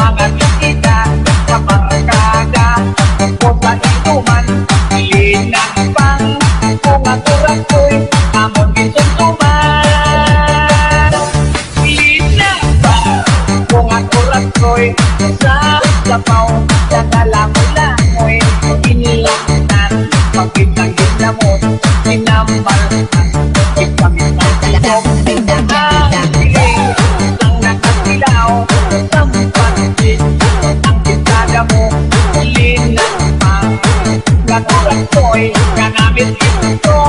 Ang pansin ang pintada mo, linang pa. Katulad ko'y kanamit ito.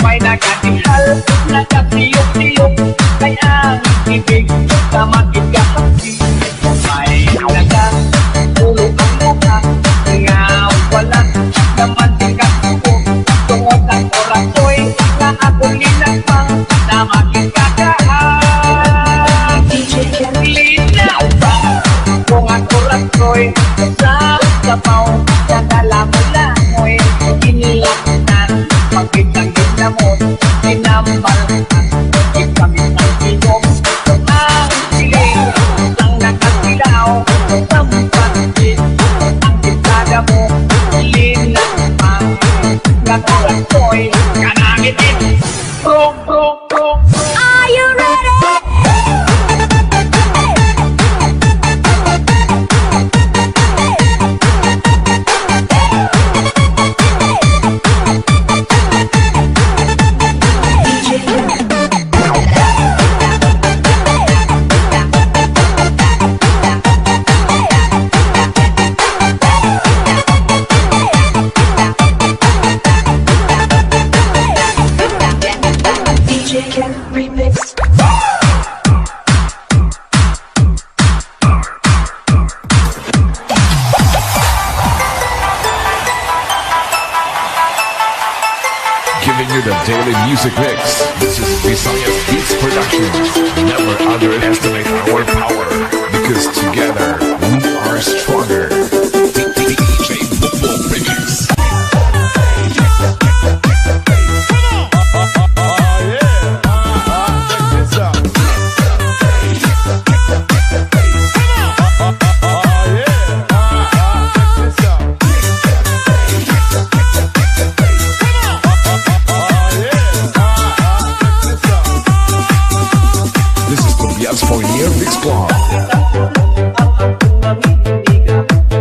May nagatihal, nagapiyok-tiyok, kaya ang ibig na magigapati. May nagatulog ang mukha, nga walang naman din katuko. Tungod ang oras ko'y na akong linapang na magigagahan. Linaw pa kung ang oras ko'y sa sabaw, kadala mo lang mo'y inilakunan. Pagkitang ginamot, ginambalhan, ikamit ang ilong. Ang siling, ang nakasilaw, sampatin, ang pintada mo, linapang. Katulad ko'y kanangitin, pro. Are you ready? Remix. Giving you the daily music mix. This is Visayas Beats Production. Never underestimate our power, because together we are stronger. DJ Football Remix. Ang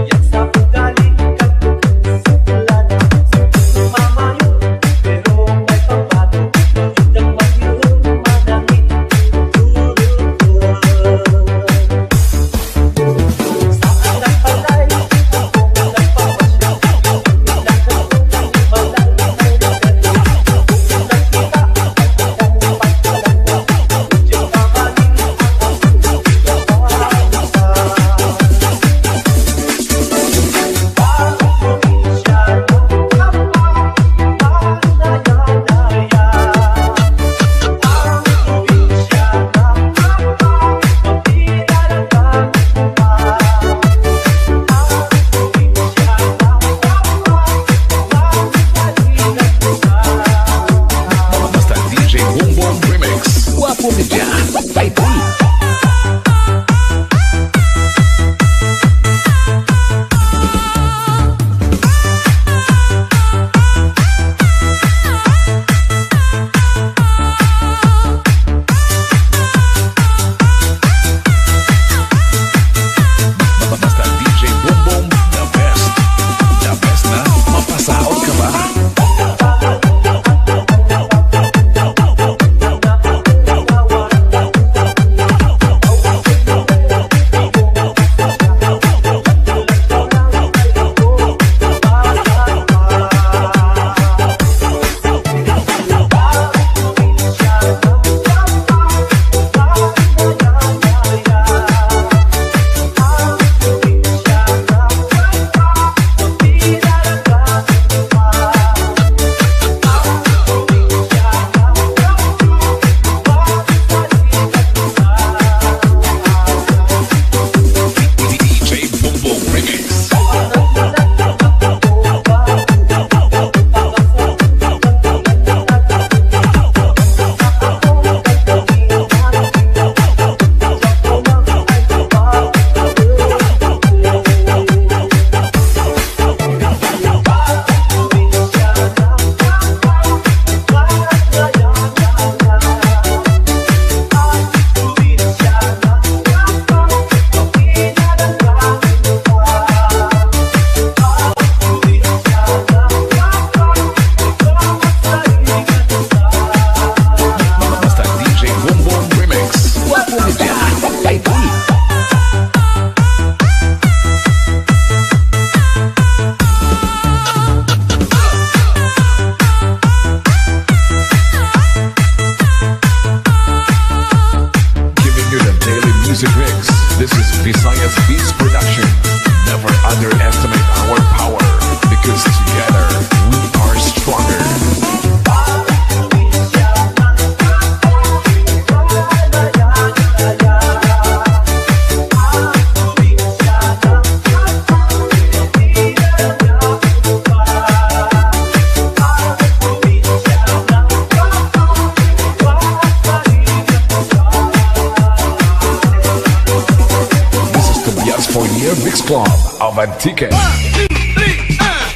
Club of Antique.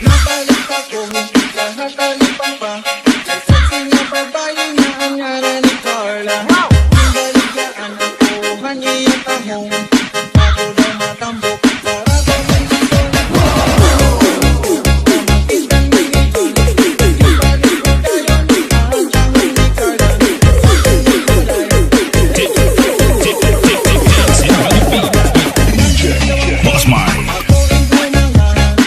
Nabalik ako, lahat alipa pa. Sa sexy na babae na ang ngalan ni Carla. Ang baligyan ako, hanyi at ahong. Ako daw matambok, para daw may gusto. Pamagitan ng ibang, ibalik ko tayo ni Hanjang ni Carla. Boss Mike. Ako rin bumangan,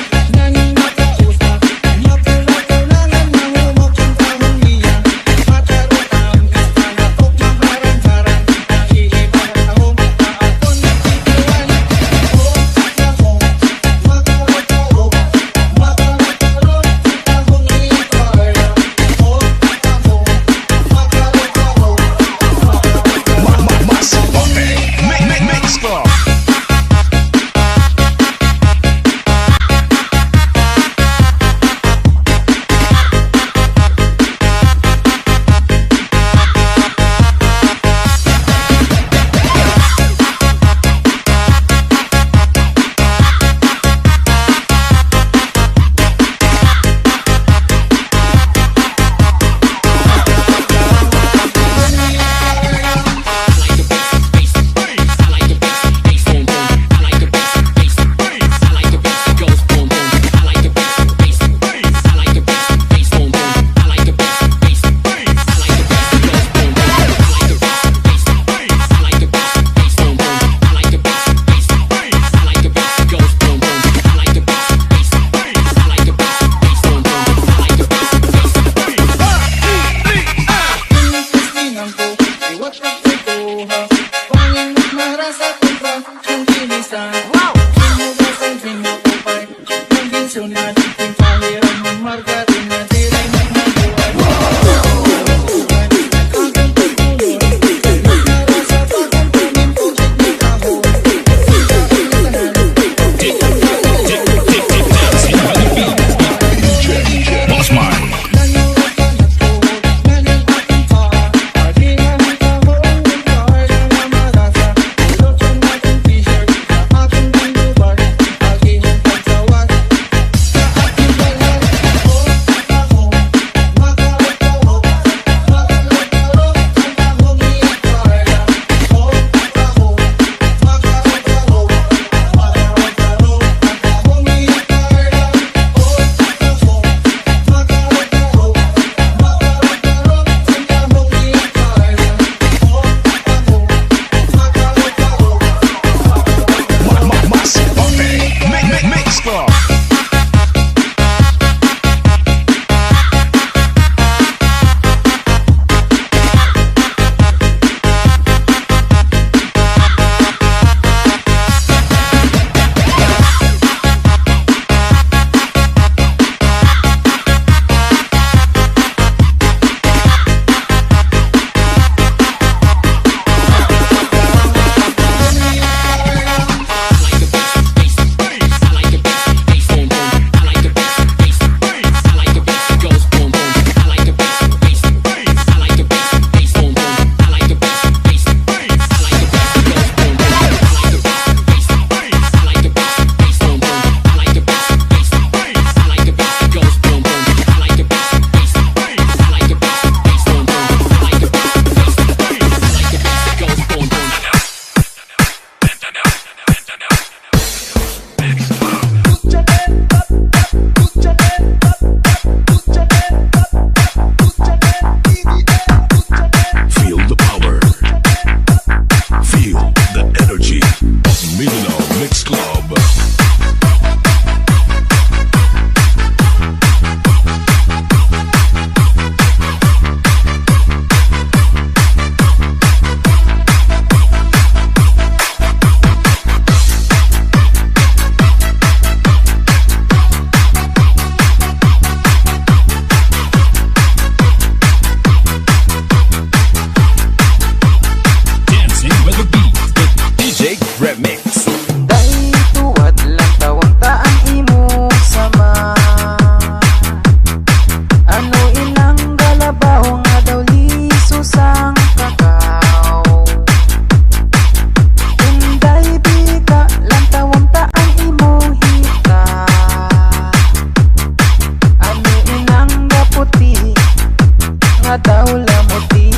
lamuti.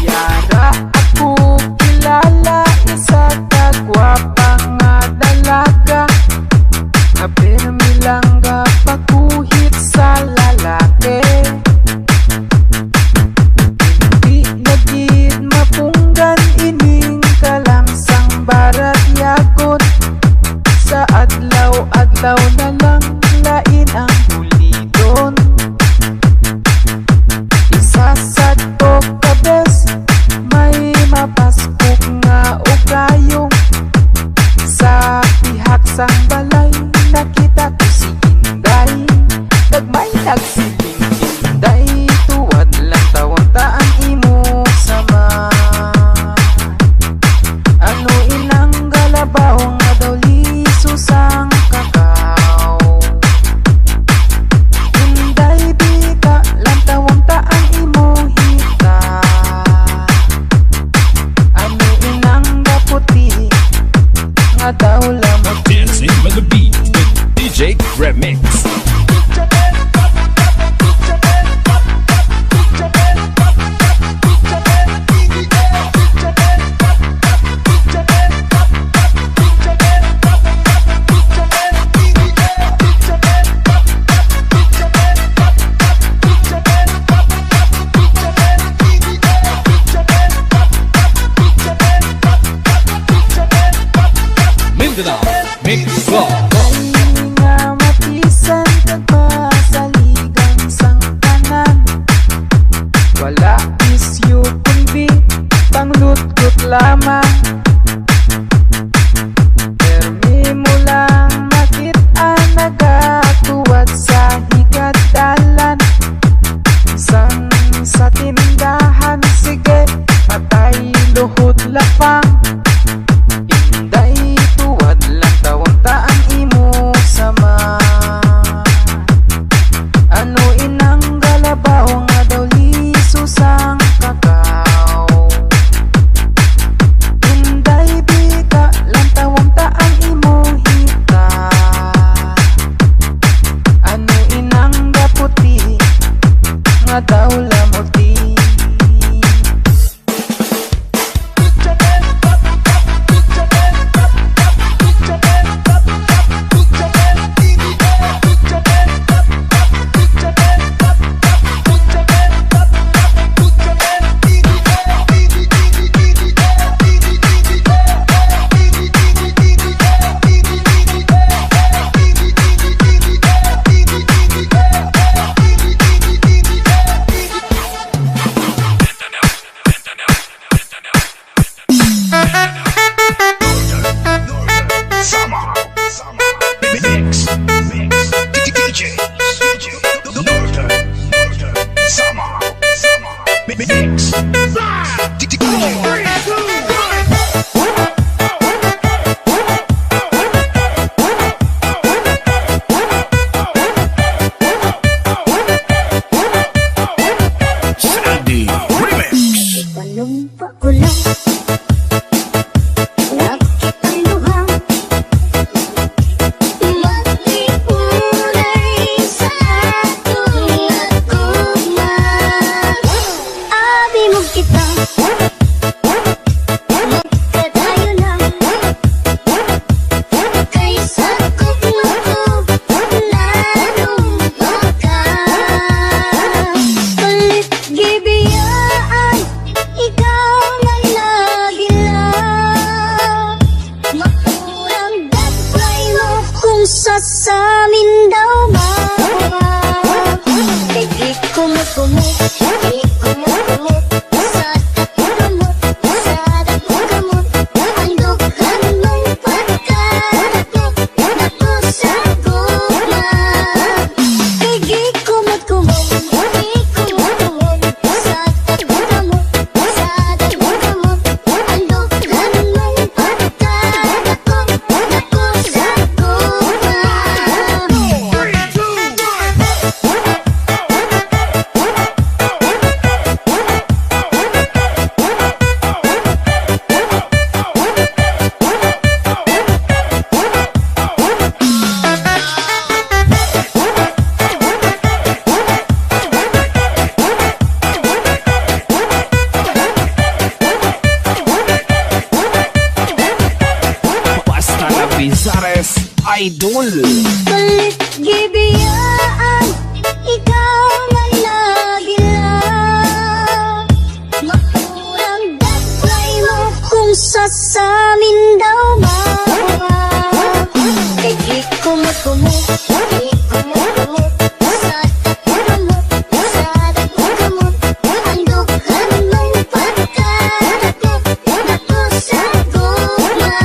Yara ako kilala, isa kagwapa nga dalaga, nga pirmi lang pakuhit sa lalaki. Di nagid mapunggan ining kalangsang barat yagot, sa adlaw-adlaw na lang lain ang bulidon. Isasad o kabes, may mapaskok nga ugayo, sa pihak sang balay nakita ko si Inday, tagmay nagsiling Inday, tuwad lang tawang taan imo sama. Ano inang galabaw nga daw lisusang kakao, Inday bita lang tawang taan imo hita. Ano inang gaputi nga daw lamot. Dancing with the beat with DJ Remix. Mindanao Mix Club. Nga matisan kagpasaligan sang tanan, wala isyu kundi panglutgot lamang. Permi mo lang makita nagatuwad sa higadalan, sang sa tindahan sige patay luhod lapang. Inday tuwad lang tawang taan imo sama. Ano inang galabaw nga daw lisusang kakao, Inday bita lang tawang taan imo hita. Ano inang gaputi nga daw lamuti. Palumpa ko lang, nakitang luhang mag-iulay sa atong nagkugma. Abi mo kita, magkatayo lang, kaysa kugma ko lalong baka. Palit gibiyaan, ikaw man nagilang, makurang daplay mo kung sasamin daw mawa. Kay di ko makumot, di ko makumot, sa tagamot, sa dagamot, ang dughan mong pagkadakot, nato sa guma. Kay di ko makumot, di ko makumot, sa tagamot, sa dagamot, ang dughan mong pagkadakot, nato sa guma. idol. Palit gibiyaan, ikaw man nagilang. Makurang daplay mo kung sasamin daw ba. Kay di ko makumot, di ko makumot. Sa tagamot, sa tagamot. Andukan mong pagkatakot, naku sa goma.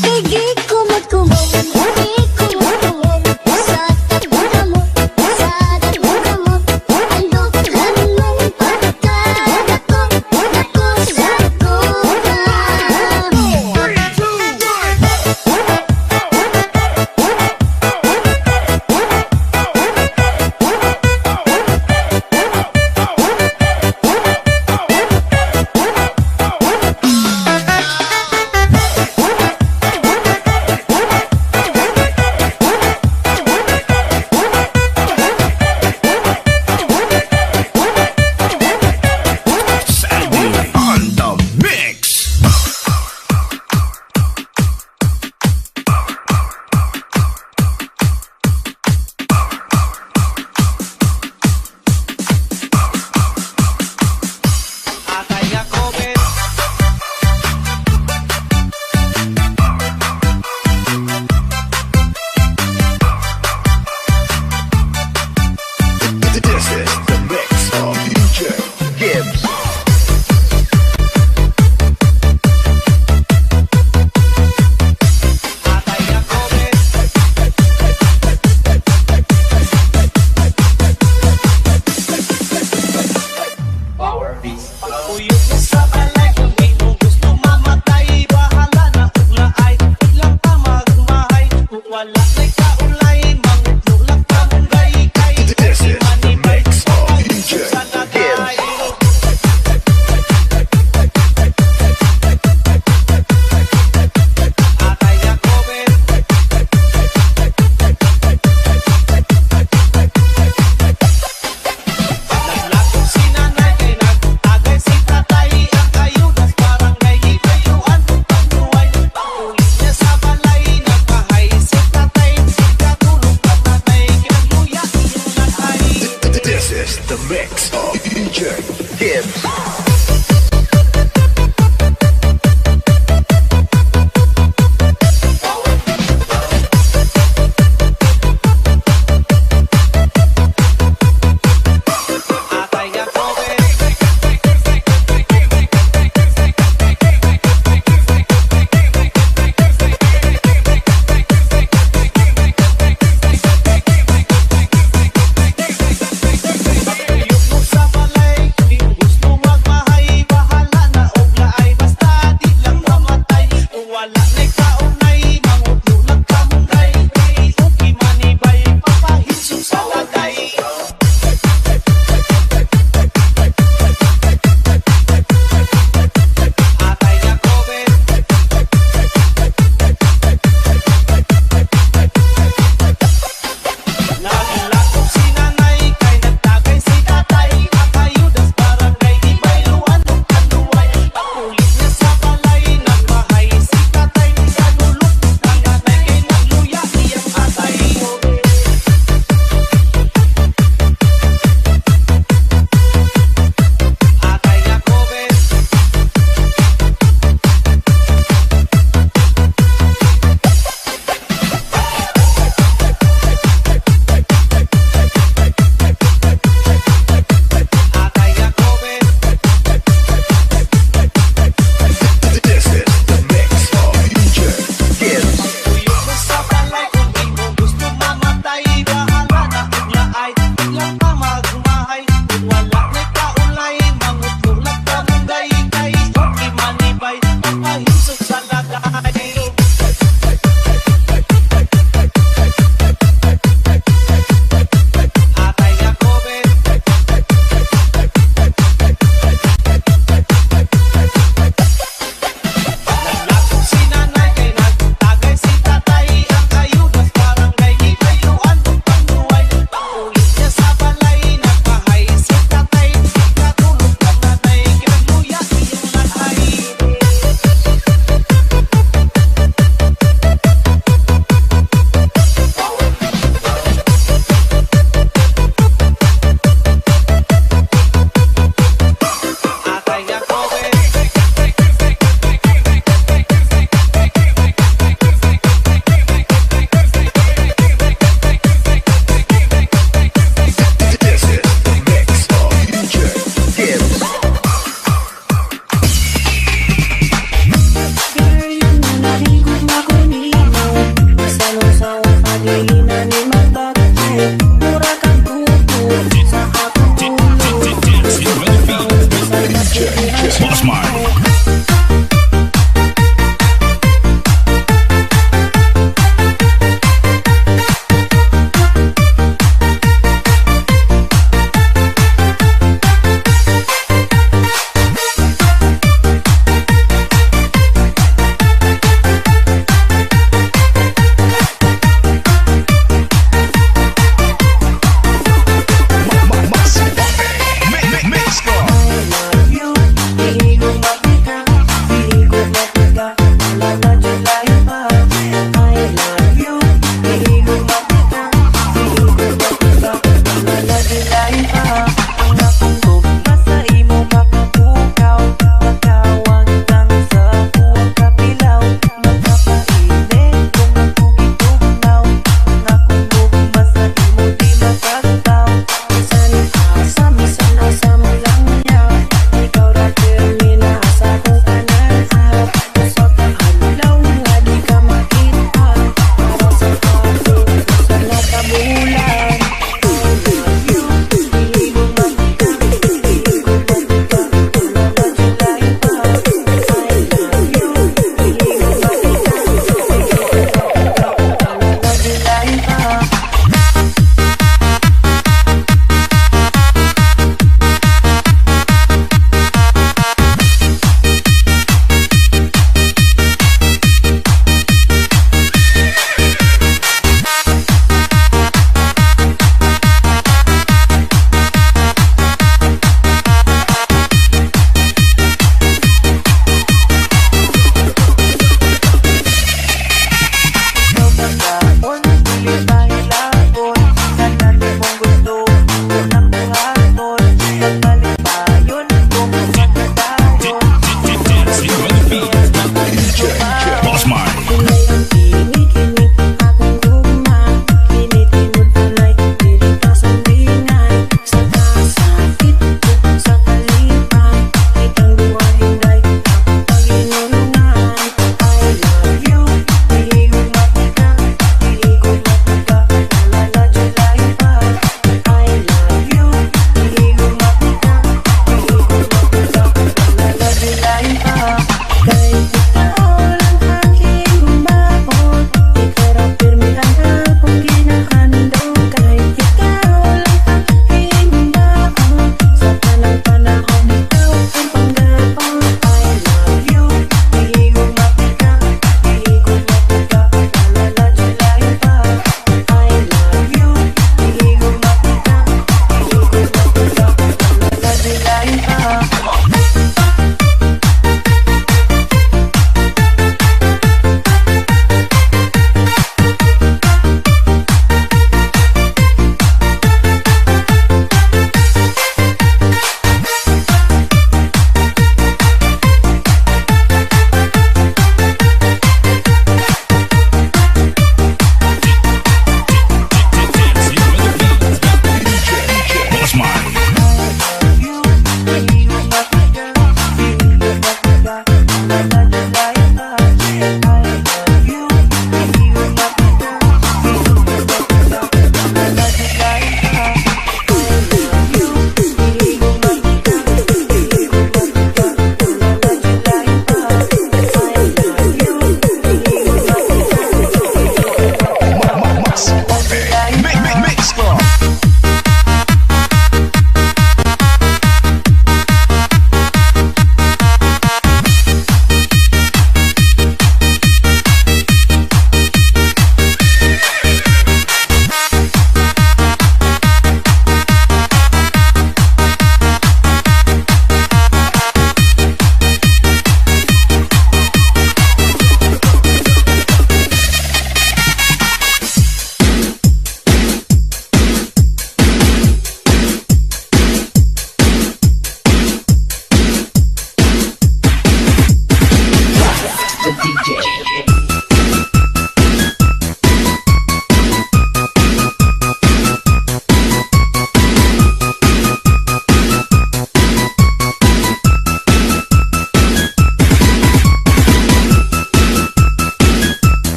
Kay di ko makumot, di ko makumot. Sa tagamot, sa tagamot. Andukan mong pagkatakot, naku sa goma. Sandy on the mix. Atay ako, bet. This is the mix of DJ Gibbs. Atay ako, bet. Uyog mo sa balay, kung di mo gusto mamatay. Bahala na uglaay, biglang ka magmahay. Kung wala na'y kaulay, mangutlo lang ka mong gaykay. This is the mix of DJ Sa nagay. Gibbs. Atay ako, bet. Naglakong si nanay, kay nagtagay si tatay. Ang kayudas parang nahihikayuan ng pagbuhay. Ulit niya sa balay, nagkahay si tatay. Katulog ka tatay, kinagluya iyong nanay. This is the mix of DJ Gibbs. Atay ako, bet. Uyog mo sa balay, di gusto magmahal.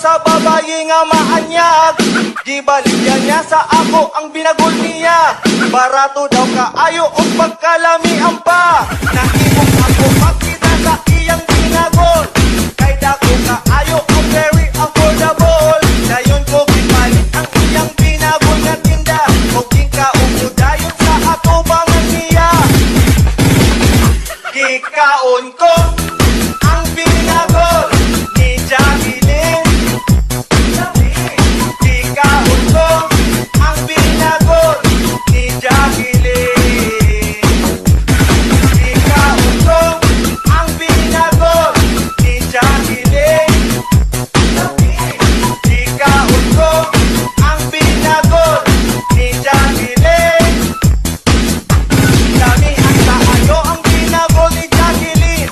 sa babayi nga maanyag. Gibaligyan niya sa ako ang binagol niya. Barato daw kaayo o pagkalamian pa. Nahimong ako makita sa iyang binagol. Kay dako kaayo o very affordable. Dayon ko gipalit ang iyang binagol nga tinda. O gingkaon dayon sa atubangan niya. Gikaon ko ang binagol ni Jacqueline. Gikaon ko ang binagol ni Jacqueline. Gikaon ko ang binagol ni Jacqueline. Gikaon ko ang binagol ni Jacqueline. Dami ang kaayo ang binagol ni Jacqueline.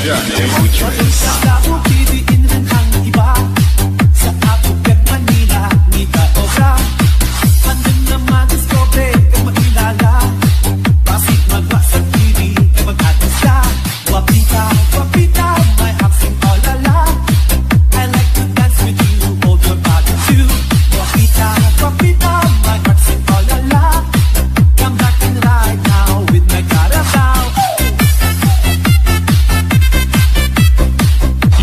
Sa pagbibiin rin ang iba sa Abugat, Manila, ni Kaobra. Andun na mag-discover kang makilala. Pasig magwa sa TV kang mag-artista. Wapita, wapita, my accent all-ala. I like to dance with you, hold your body too. Wapita, wapita, my accent all-ala. Come back and ride now with my Carabao.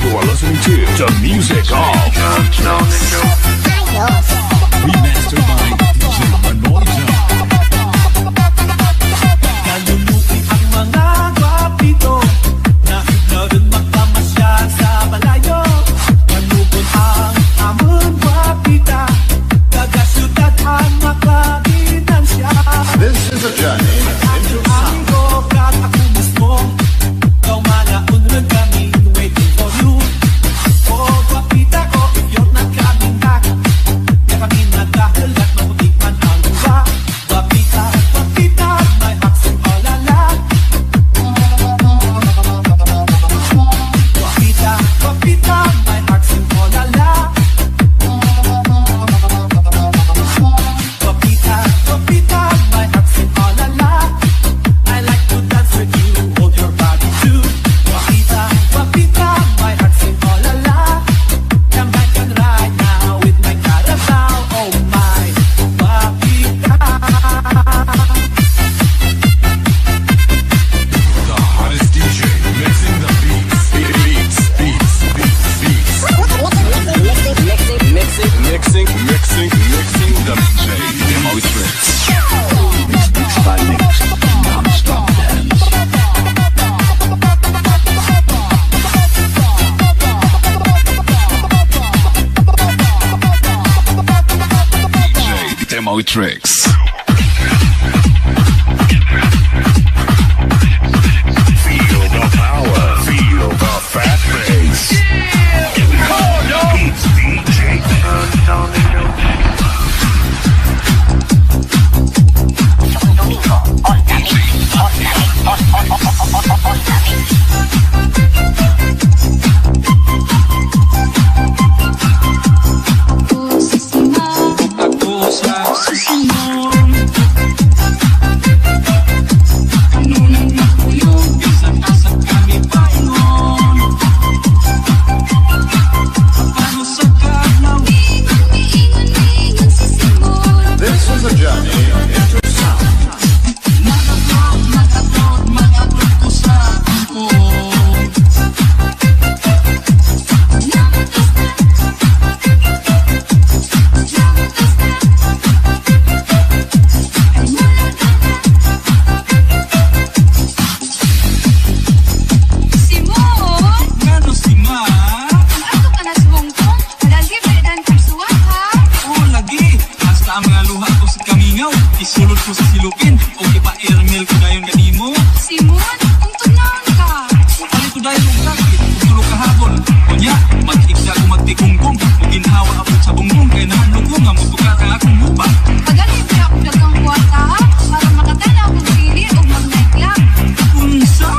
You are listening to the music of Remastered by DJ Manoja. Naluluwi ang mga gwapito, nahit na rin magpamasyal sa malayo. Manubon ang amon gwapita, taga-syudad ang makabinansya. This is a journey into Ang gogat ako mismo, ikaw malaon rin kami waiting for you. Oh, gwapita ko, if you're not coming back, kaya kami nagdahalat mabutikman ang luwa. Gwapita, gwapita, my accent all-ala. Gwapita, gwapita, my accent all-ala. Gwapita, gwapita, my accent all-ala. I like to dance with you, hold your body too. Gwapita, gwapita, my accent all-ala. Come back and ride now with my Carabao. Oh my, gwapita. The hottest DJ mixing the beats. Mixing the DJ. Demo tricks. Mix by mix. Non-stop dance. DJ Demo tricks. Feel the power. Feel the fat bass. It's DJ Ako sa Susunod. ano nang nakuyog, isang asap kami paingon. Paano sa kaglaw? Ingon si Simon. This is a journey into sound. Mag-upload ko sa phone. Simon, Ngano si Ma? ato ka na sumungtong. Lagi bedan kang suwat ha. Oo, lagi. Basta ang mga luha ko sa kamingaw, isulod ko sa silupin, o ipa-airmail ko dayon kanimo. Simon, kung tunaw ka. Palit ko dayon og rakit, kung tulog kahabol. Kunya, mag-ikda ko magtikungkong, maginhawa abot sa bungbong, kaya naman lugong nga magbuka ka akong mupa. Pagaling pa ako dagang kwarta ha. Para makatala akong sili o mag-nightclub. Unsa?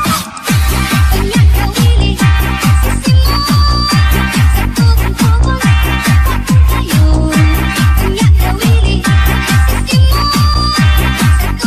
Kanya kawili si Simon. Sa tubong tubong, patong kayo. Kanya kawili si Simon. Sa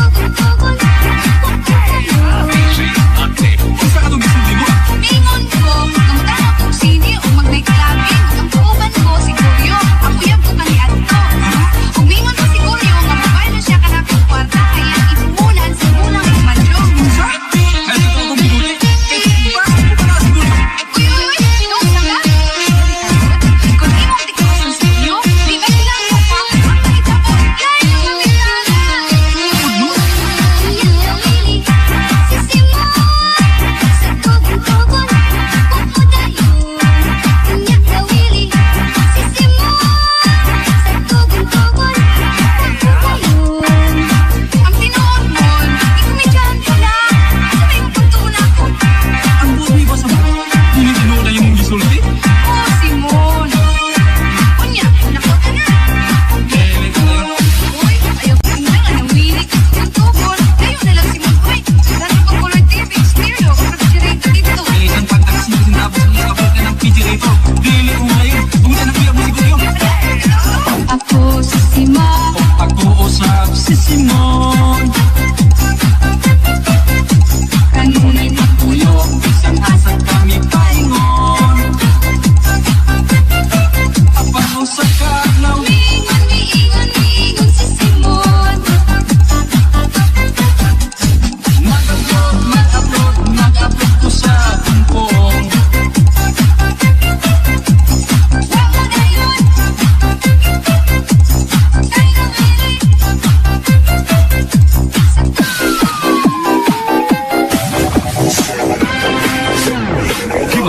It's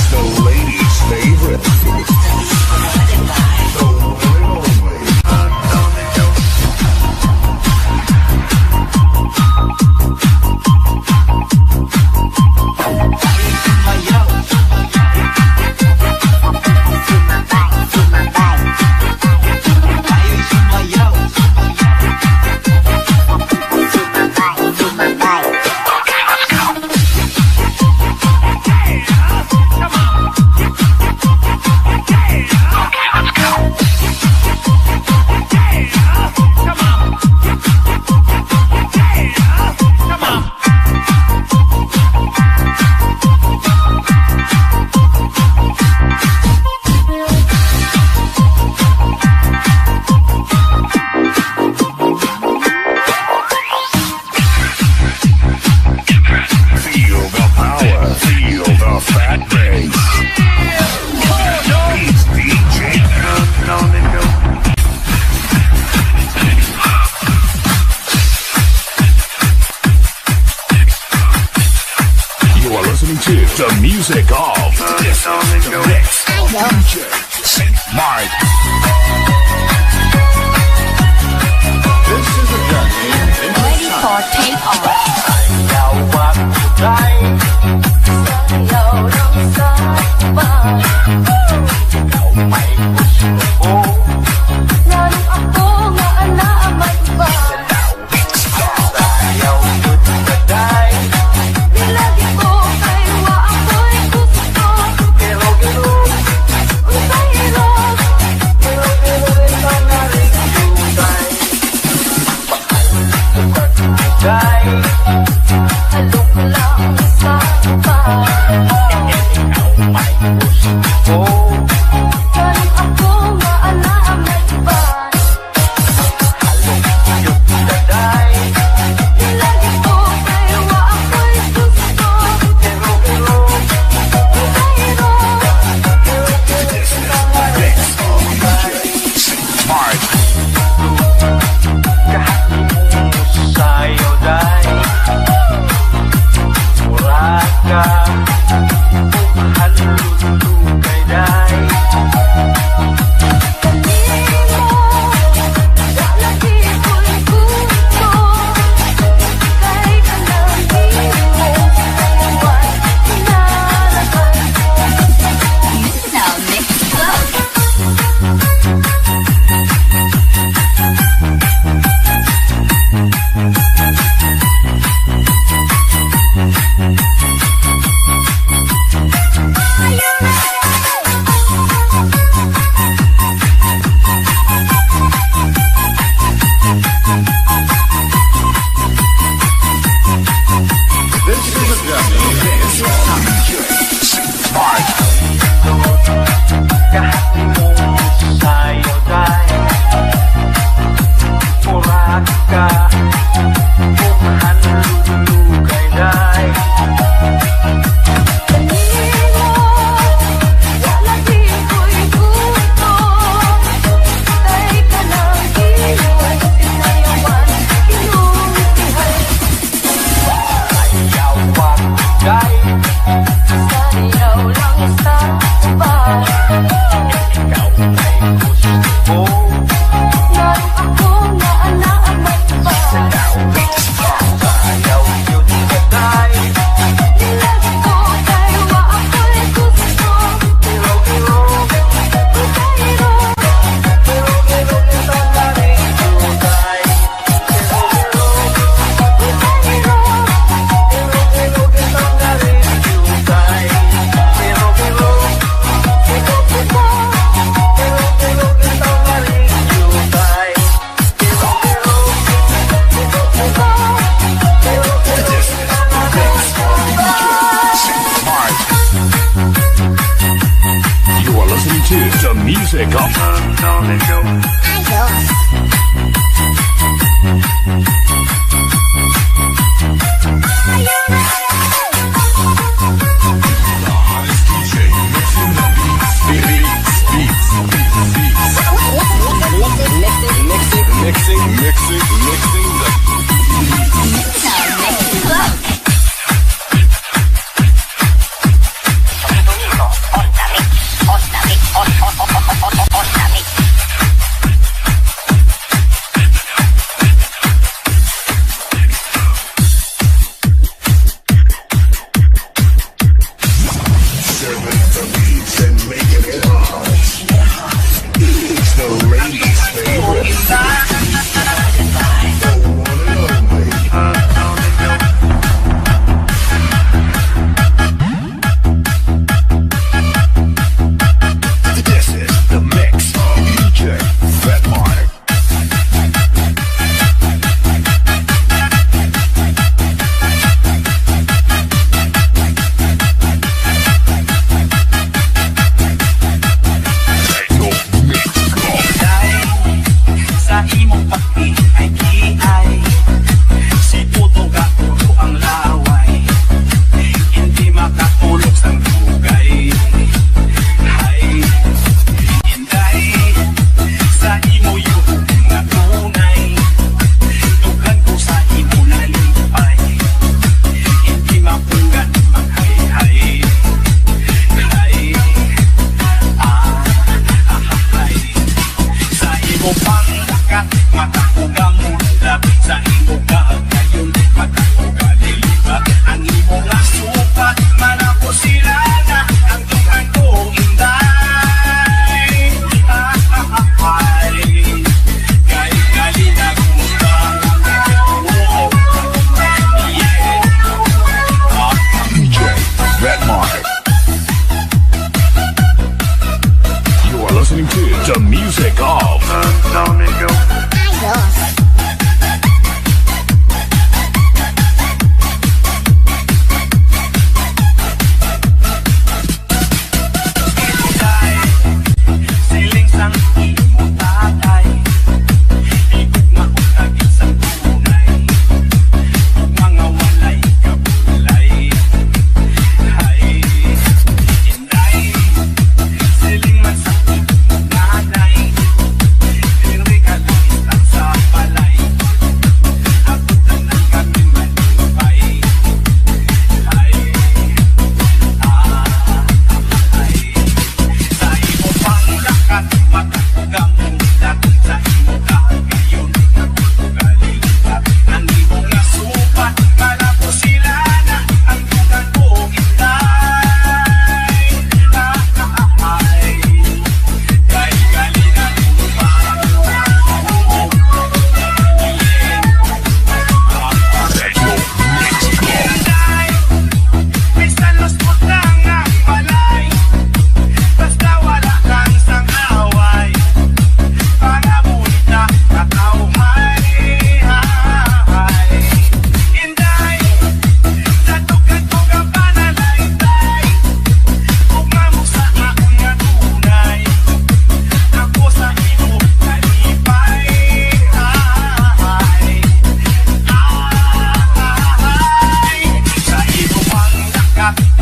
the ladies' favorite. The one and only. Feel the power, feel the fat bass. It's DJ You are listening to the music of the mix of DJ St. Mark. This is a journey into Ready time. for take off.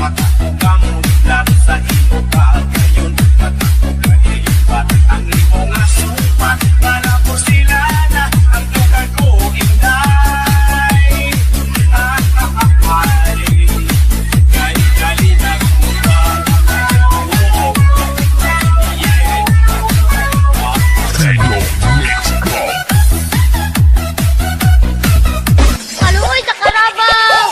Makagamot lang sa iyo kagayon. Makagamot ang libong asupat. Para po sila na ang lugar ko inday. Gali na kuha. Tango Mix Club. Aluhoy sa karabaw!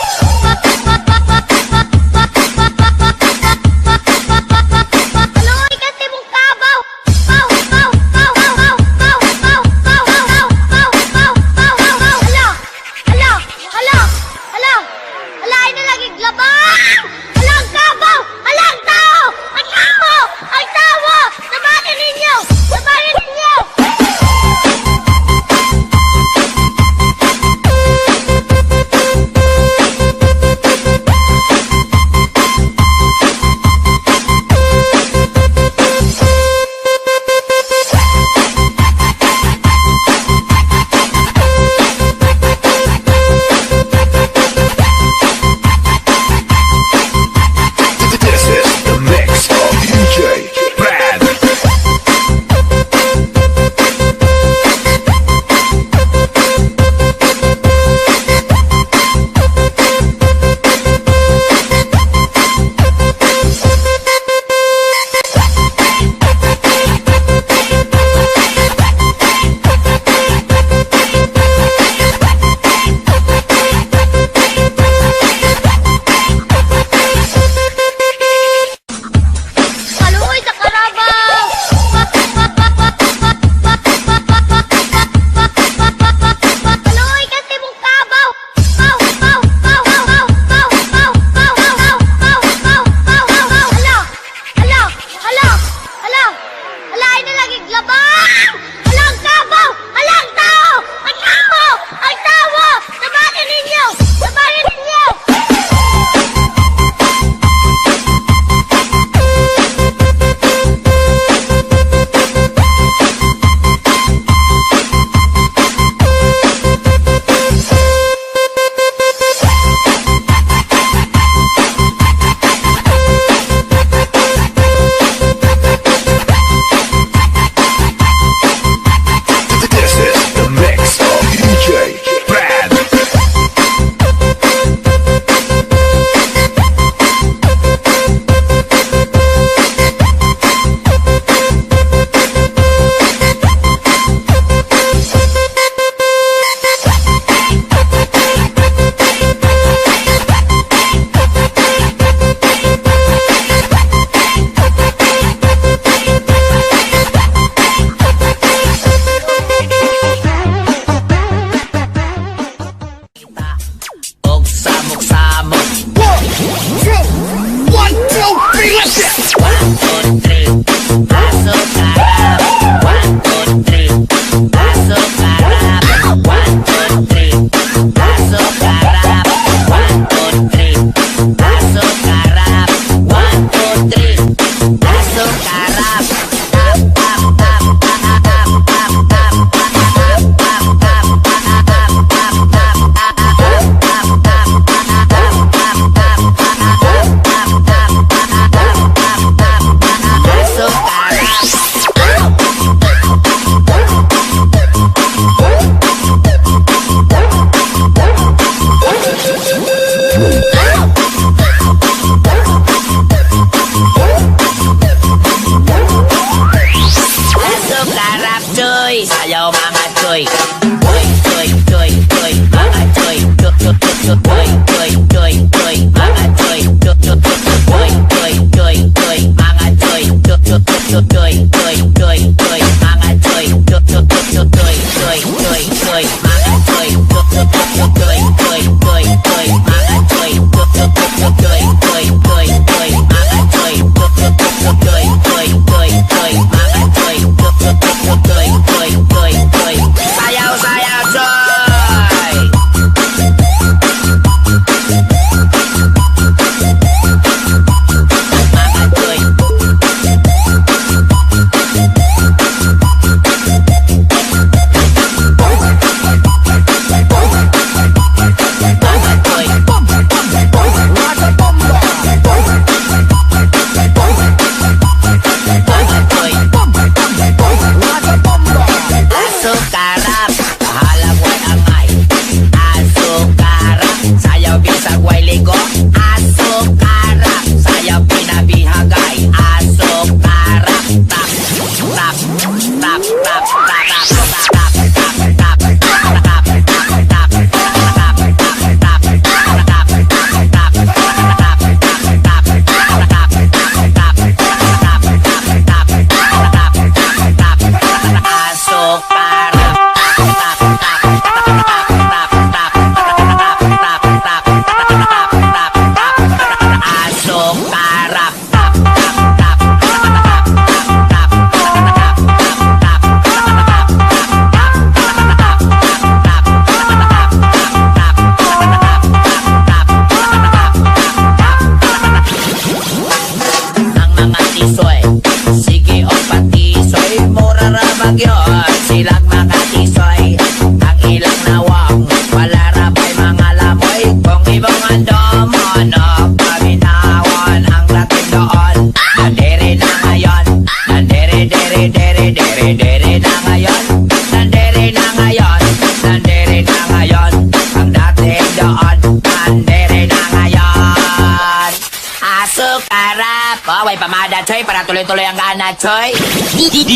Sukara po, way pamada choy para tuloy-tuloy ang gana choy.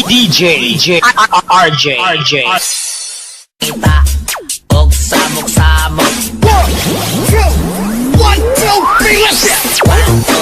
DJ RJ Kita og samok-samok. 1, 2, 3, let's go!